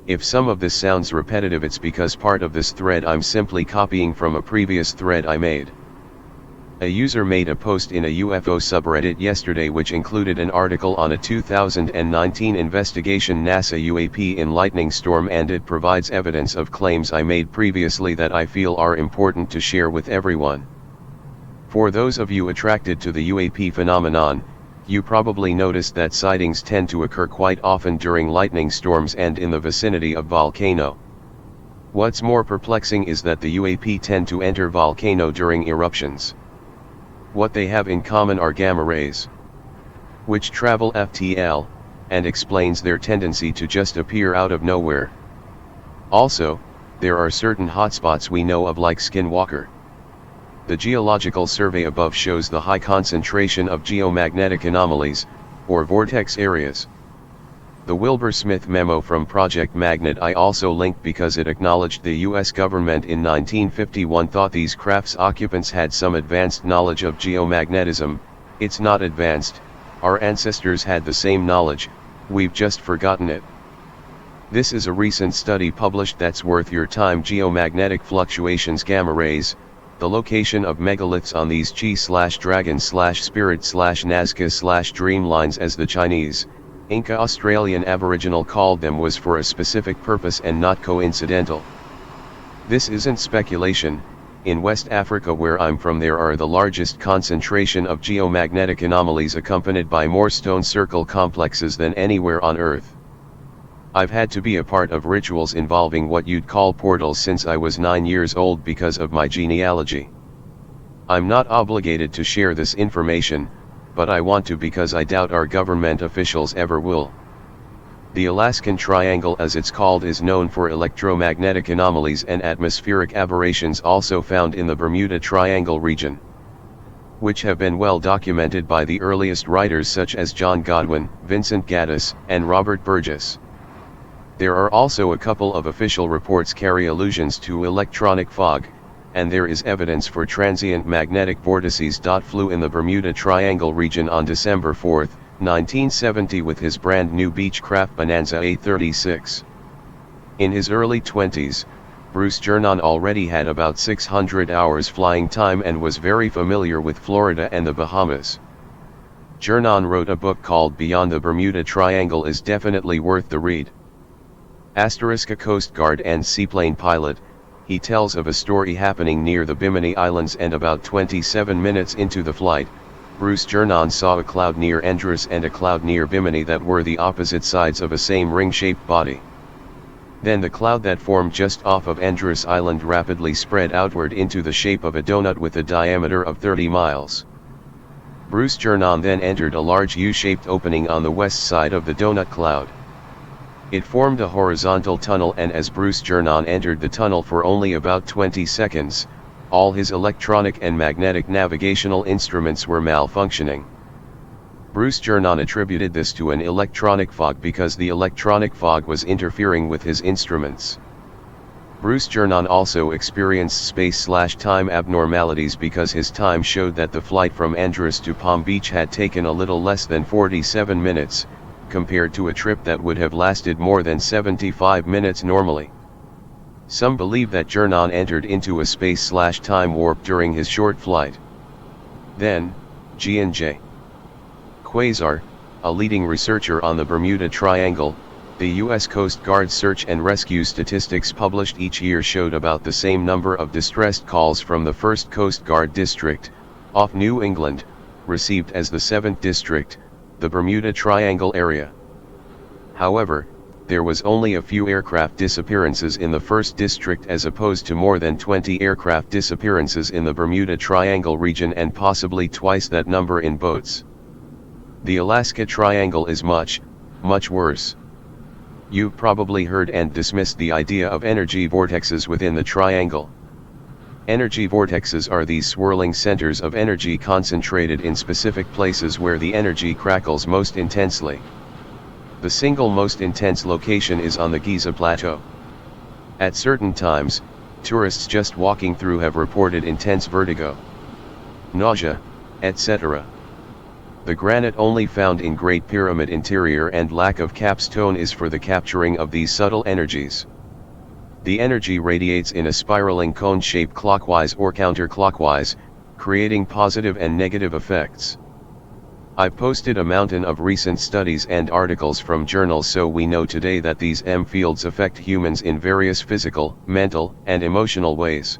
If some of this sounds repetitive, it's because part of this thread I'm simply copying from a previous thread I made. A user made a post in a UFO subreddit yesterday which included an article on a 2019 investigation NASA UAP in lightning storm, and it provides evidence of claims I made previously that I feel are important to share with everyone. For those of you attracted to the UAP phenomenon, you probably noticed that sightings tend to occur quite often during lightning storms and in the vicinity of volcano. What's more perplexing is that the UAP tend to enter volcano during eruptions. What they have in common are gamma rays, which travel FTL, and explains their tendency to just appear out of nowhere. Also, there are certain hotspots we know of like Skinwalker. The geological survey above shows the high concentration of geomagnetic anomalies, or vortex areas. The Wilbur Smith memo from Project Magnet I also linked because it acknowledged the US government in 1951 thought these crafts' occupants had some advanced knowledge of geomagnetism. It's not advanced, our ancestors had the same knowledge, we've just forgotten it. This is a recent study published that's worth your time. Geomagnetic fluctuations, gamma rays, the location of megaliths on these chi/dragon/spirit/Nazca/dream lines, as the Chinese, Inca Australian Aboriginal called them, was for a specific purpose and not coincidental. This isn't speculation. In West Africa where I'm from there are the largest concentration of geomagnetic anomalies accompanied by more stone circle complexes than anywhere on Earth. I've had to be a part of rituals involving what you'd call portals since I was 9 years old because of my genealogy. I'm not obligated to share this information, but I want to because I doubt our government officials ever will. The Alaskan Triangle, as it's called, is known for electromagnetic anomalies and atmospheric aberrations also found in the Bermuda Triangle region, which have been well documented by the earliest writers such as John Godwin, Vincent Gaddis, and Robert Burgess. There are also a couple of official reports carry allusions to electronic fog, and there is evidence for transient magnetic vortices. Flew in the Bermuda Triangle region on December 4, 1970 with his brand new Beechcraft Bonanza A36. In his early 20s, Bruce Jernon already had about 600 hours flying time and was very familiar with Florida and the Bahamas. Jernon wrote a book called Beyond the Bermuda Triangle, is definitely worth the read. A Coast Guard and seaplane pilot, he tells of a story happening near the Bimini Islands, and about 27 minutes into the flight, Bruce Jernon saw a cloud near Andros and a cloud near Bimini that were the opposite sides of a same ring-shaped body. Then the cloud that formed just off of Andros Island rapidly spread outward into the shape of a donut with a diameter of 30 miles. Bruce Jernon then entered a large U-shaped opening on the west side of the donut cloud. It formed a horizontal tunnel, and as Bruce Jernon entered the tunnel for only about 20 seconds, all his electronic and magnetic navigational instruments were malfunctioning. Bruce Jernon attributed this to an electronic fog because the electronic fog was interfering with his instruments. Bruce Jernon also experienced space/time abnormalities because his time showed that the flight from Andros to Palm Beach had taken a little less than 47 minutes, compared to a trip that would have lasted more than 75 minutes normally. Some believe that Jernon entered into a space/time warp during his short flight. Then, G&J Quasar, a leading researcher on the Bermuda Triangle, the U.S. Coast Guard search and rescue statistics published each year showed about the same number of distressed calls from the 1st Coast Guard District, off New England, received as the 7th District, the Bermuda Triangle area. However, there was only a few aircraft disappearances in the 1st District as opposed to more than 20 aircraft disappearances in the Bermuda Triangle region, and possibly twice that number in boats. The Alaska Triangle is much, much worse. You've probably heard and dismissed the idea of energy vortexes within the triangle. Energy vortexes are these swirling centers of energy concentrated in specific places where the energy crackles most intensely. The single most intense location is on the Giza Plateau. At certain times, tourists just walking through have reported intense vertigo, nausea, etc. The granite only found in Great Pyramid interior and lack of capstone is for the capturing of these subtle energies. The energy radiates in a spiraling cone shape clockwise or counterclockwise, creating positive and negative effects. I've posted a mountain of recent studies and articles from journals, so we know today that these EM fields affect humans in various physical, mental, and emotional ways.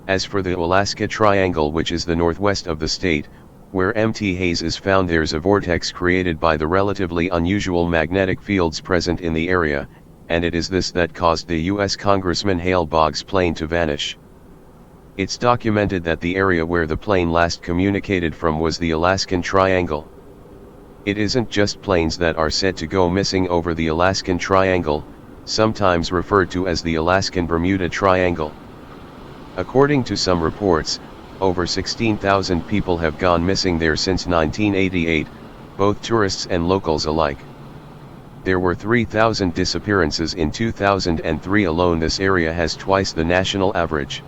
As for the Alaskan Triangle, which is the northwest of the state, where MT haze is found, there's a vortex created by the relatively unusual magnetic fields present in the area, and it is this that caused the U.S. Congressman Hale Boggs' plane to vanish. It's documented that the area where the plane last communicated from was the Alaskan Triangle. It isn't just planes that are said to go missing over the Alaskan Triangle, sometimes referred to as the Alaskan Bermuda Triangle. According to some reports, over 16,000 people have gone missing there since 1988, both tourists and locals alike. There were 3,000 disappearances in 2003 alone. This area has twice the national average.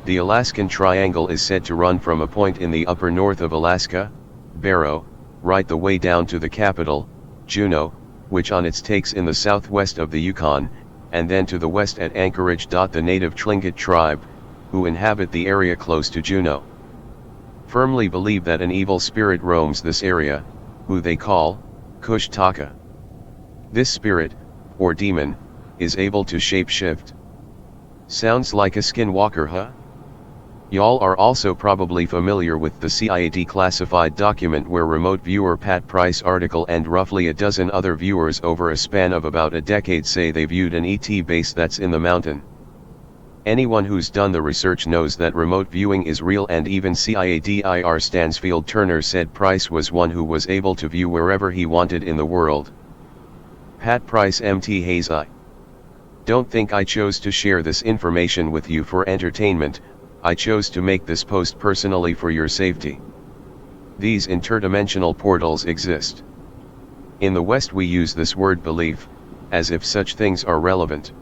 The Alaskan Triangle is said to run from a point in the upper north of Alaska, Barrow, right the way down to the capital, Juneau, which on its takes in the southwest of the Yukon, and then to the west at Anchorage. The native Tlingit tribe, who inhabit the area close to Juneau, firmly believe that an evil spirit roams this area, who they call Kushtaka. This spirit, or demon, is able to shape-shift. Sounds like a skinwalker, huh? Y'all are also probably familiar with the CIA declassified document where remote viewer Pat Price article and roughly a dozen other viewers over a span of about a decade say they viewed an ET base that's in the mountain. Anyone who's done the research knows that remote viewing is real, and even CIA DIR Stansfield Turner said Price was one who was able to view wherever he wanted in the world. Pat Price MT Hayes. I don't think I chose to share this information with you for entertainment. I chose to make this post personally for your safety. These interdimensional portals exist. In the West we use this word belief, as if such things are relevant.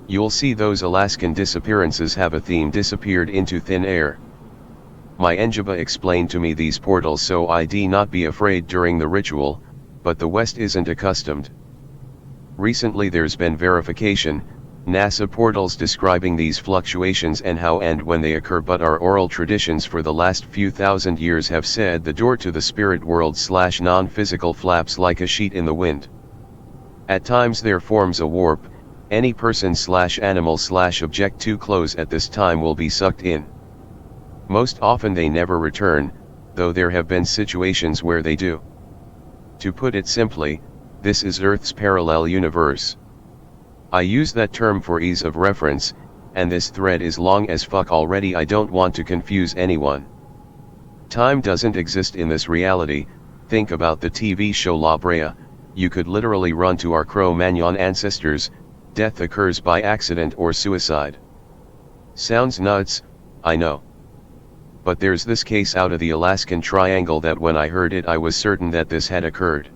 You'll see those Alaskan disappearances have a theme: disappeared into thin air. My Enjaba explained to me these portals so I'd not be afraid during the ritual, but the West isn't accustomed. Recently there's been verification, NASA portals describing these fluctuations and how and when they occur, but our oral traditions for the last few thousand years have said the door to the spirit world / non-physical flaps like a sheet in the wind. At times there forms a warp. Any person / animal / object too close at this time will be sucked in. Most often they never return, though there have been situations where they do. To put it simply, this is Earth's parallel universe. I use that term for ease of reference, and this thread is long as fuck already. I don't want to confuse anyone. Time doesn't exist in this reality. Think about the TV show La Brea. You could literally run to our Cro-Magnon ancestors. Death occurs by accident or suicide. Sounds nuts, I know. But there's this case out of the Alaskan Triangle that when I heard it I was certain that this had occurred.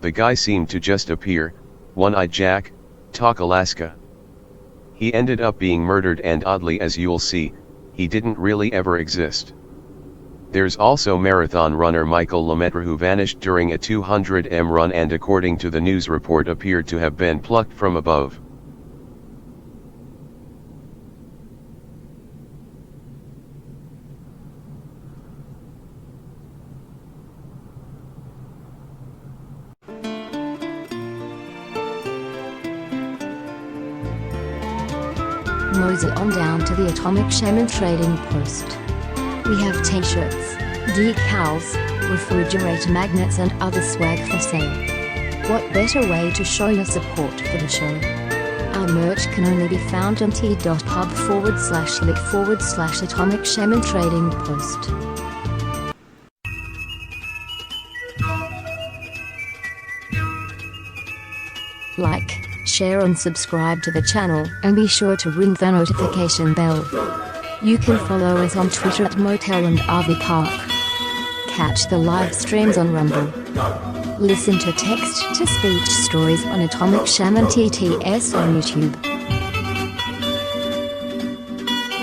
The guy seemed to just appear, one-eyed Jack, talk Alaska. He ended up being murdered, and oddly, as you'll see, he didn't really ever exist. There's also marathon runner Michael Lemaitre, who vanished during a 200m run and according to the news report appeared to have been plucked from above. Mosey on down to the Atomic Shaman Trading Post. We have t-shirts, decals, refrigerator magnets and other swag for sale. What better way to show your support for the show? Our merch can only be found on t.pub/lit/Atomic Shaman Trading Post. Like, share and subscribe to the channel, and be sure to ring the notification bell. You can follow us on Twitter at Motel and RV Park. Catch the live streams on Rumble. Listen to text-to-speech stories on Atomic Shaman TTS on YouTube.